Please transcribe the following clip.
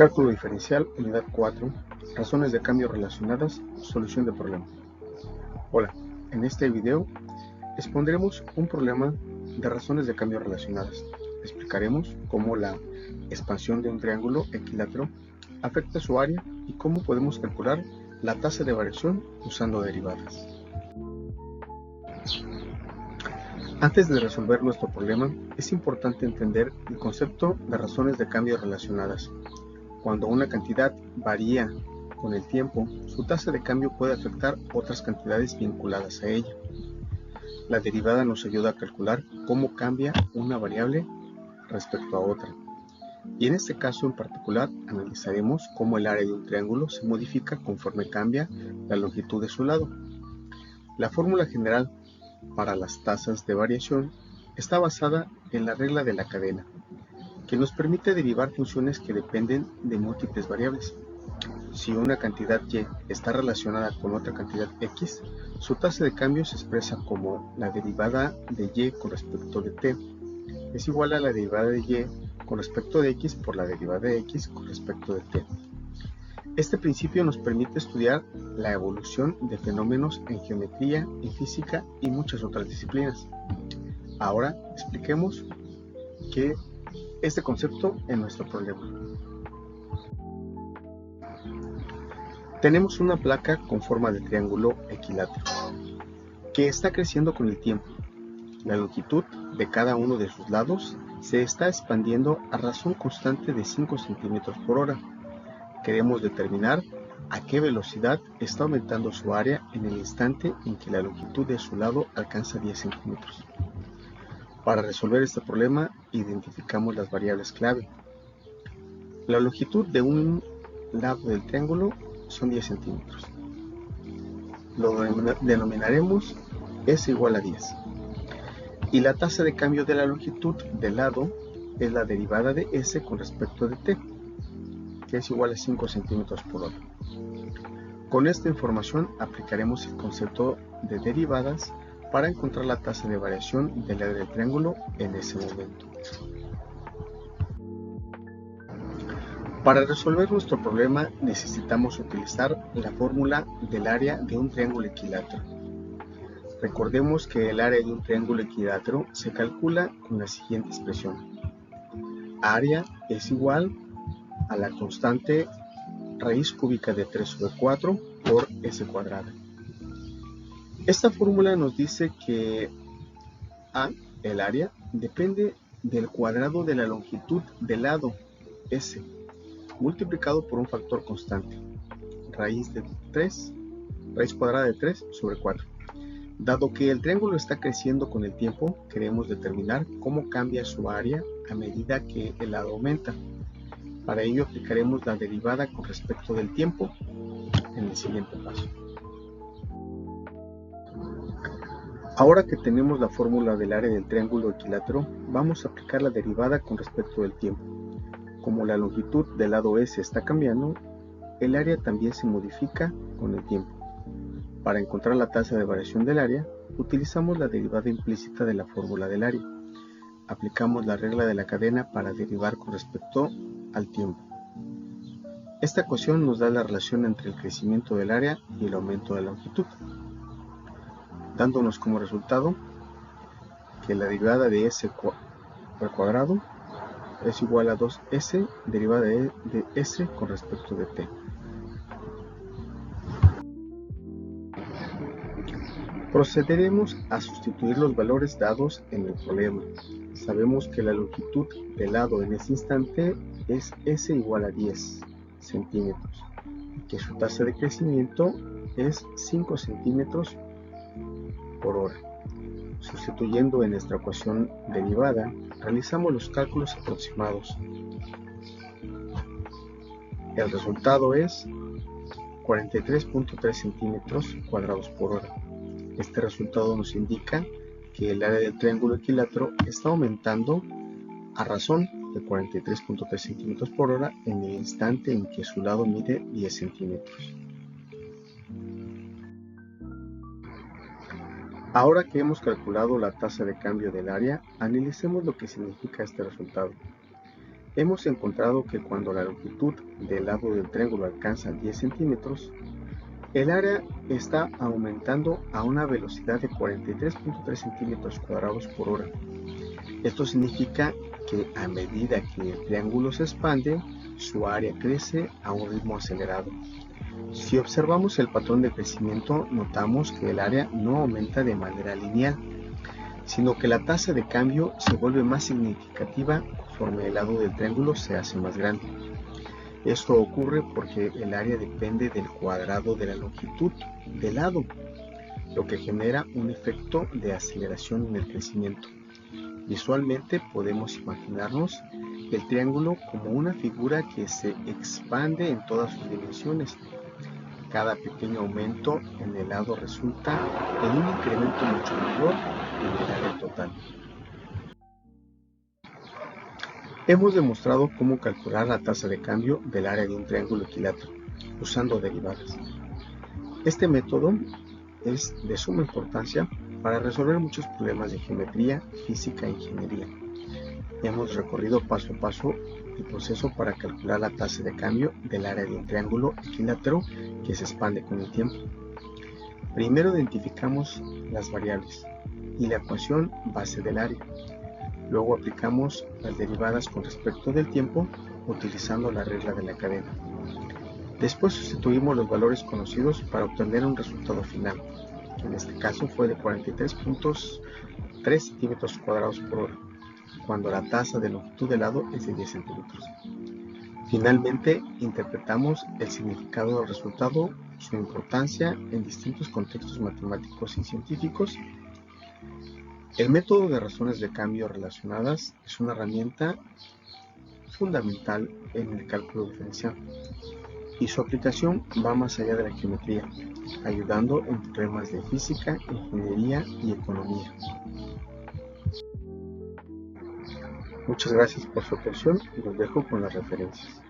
Cálculo diferencial, unidad 4, razones de cambio relacionadas, solución de problema. Hola, en este video expondremos un problema de razones de cambio relacionadas. Explicaremos cómo la expansión de un triángulo equilátero afecta su área y cómo podemos calcular la tasa de variación usando derivadas. Antes de resolver nuestro problema, es importante entender el concepto de razones de cambio relacionadas. Cuando una cantidad varía con el tiempo, su tasa de cambio puede afectar otras cantidades vinculadas a ella. La derivada nos ayuda a calcular cómo cambia una variable respecto a otra. Y en este caso en particular analizaremos cómo el área de un triángulo se modifica conforme cambia la longitud de su lado. La fórmula general para las tasas de variación está basada en la regla de la cadena, que nos permite derivar funciones que dependen de múltiples variables. Si una cantidad y está relacionada con otra cantidad x, su tasa de cambio se expresa como la derivada de y con respecto de t es igual a la derivada de y con respecto de x por la derivada de x con respecto de t. Este principio nos permite estudiar la evolución de fenómenos en geometría, en física y muchas otras disciplinas. Ahora expliquemos este concepto en nuestro problema. Tenemos una placa con forma de triángulo equilátero que está creciendo con el tiempo. La longitud de cada uno de sus lados se está expandiendo a razón constante de 5 centímetros por hora. Queremos determinar a qué velocidad está aumentando su área en el instante en que la longitud de su lado alcanza 10 centímetros. Para resolver este problema, identificamos las variables clave. La longitud de un lado del triángulo son 10 centímetros. Lo denominaremos S igual a 10. Y la tasa de cambio de la longitud del lado es la derivada de S con respecto de T, que es igual a 5 centímetros por hora. Con esta información aplicaremos el concepto de derivadas para encontrar la tasa de variación del área del triángulo en ese momento. Para resolver nuestro problema necesitamos utilizar la fórmula del área de un triángulo equilátero. Recordemos que el área de un triángulo equilátero se calcula con la siguiente expresión. Área es igual a la constante raíz cúbica de 3 sobre 4 por s cuadrada. Esta fórmula nos dice que A, el área, depende del cuadrado de la longitud del lado S, multiplicado por un factor constante, raíz cuadrada de 3 sobre 4. Dado que el triángulo está creciendo con el tiempo, queremos determinar cómo cambia su área a medida que el lado aumenta. Para ello aplicaremos la derivada con respecto del tiempo en el siguiente paso. Ahora que tenemos la fórmula del área del triángulo equilátero, vamos a aplicar la derivada con respecto del tiempo. Como la longitud del lado S está cambiando, el área también se modifica con el tiempo. Para encontrar la tasa de variación del área, utilizamos la derivada implícita de la fórmula del área. Aplicamos la regla de la cadena para derivar con respecto al tiempo. Esta ecuación nos da la relación entre el crecimiento del área y el aumento de la longitud, dándonos como resultado que la derivada de s al cuadrado es igual a 2s derivada de s con respecto de t. Procederemos a sustituir los valores dados en el problema. Sabemos que la longitud del lado en este instante es s igual a 10 centímetros y que su tasa de crecimiento es 5 centímetros por hora. Sustituyendo en nuestra ecuación derivada, realizamos los cálculos aproximados. El resultado es 43.3 centímetros cuadrados por hora. Este resultado nos indica que el área del triángulo equilátero está aumentando a razón de 43.3 centímetros por hora en el instante en que su lado mide 10 centímetros. Ahora que hemos calculado la tasa de cambio del área, analicemos lo que significa este resultado. Hemos encontrado que cuando la longitud del lado del triángulo alcanza 10 centímetros, el área está aumentando a una velocidad de 43.3 centímetros cuadrados por hora. Esto significa que a medida que el triángulo se expande, su área crece a un ritmo acelerado. Si observamos el patrón de crecimiento, notamos que el área no aumenta de manera lineal, sino que la tasa de cambio se vuelve más significativa conforme el lado del triángulo se hace más grande. Esto ocurre porque el área depende del cuadrado de la longitud del lado, lo que genera un efecto de aceleración en el crecimiento. Visualmente podemos imaginarnos el triángulo como una figura que se expande en todas sus dimensiones. Cada pequeño aumento en el lado resulta en un incremento mucho mayor en el área total. Hemos demostrado cómo calcular la tasa de cambio del área de un triángulo equilátero usando derivadas. Este método es de suma importancia para resolver muchos problemas de geometría, física e ingeniería. Hemos recorrido paso a paso el proceso para calcular la tasa de cambio del área de un triángulo equilátero que se expande con el tiempo. Primero identificamos las variables y la ecuación base del área. Luego aplicamos las derivadas con respecto del tiempo utilizando la regla de la cadena. Después sustituimos los valores conocidos para obtener un resultado final, que en este caso fue de 43.3 centímetros cuadrados por hora, cuando la tasa de longitud del lado es de 10 centímetros. Finalmente, interpretamos el significado del resultado, su importancia en distintos contextos matemáticos y científicos. El método de razones de cambio relacionadas es una herramienta fundamental en el cálculo diferencial y su aplicación va más allá de la geometría, ayudando en problemas de física, ingeniería y economía. Muchas gracias por su atención y los dejo con las referencias.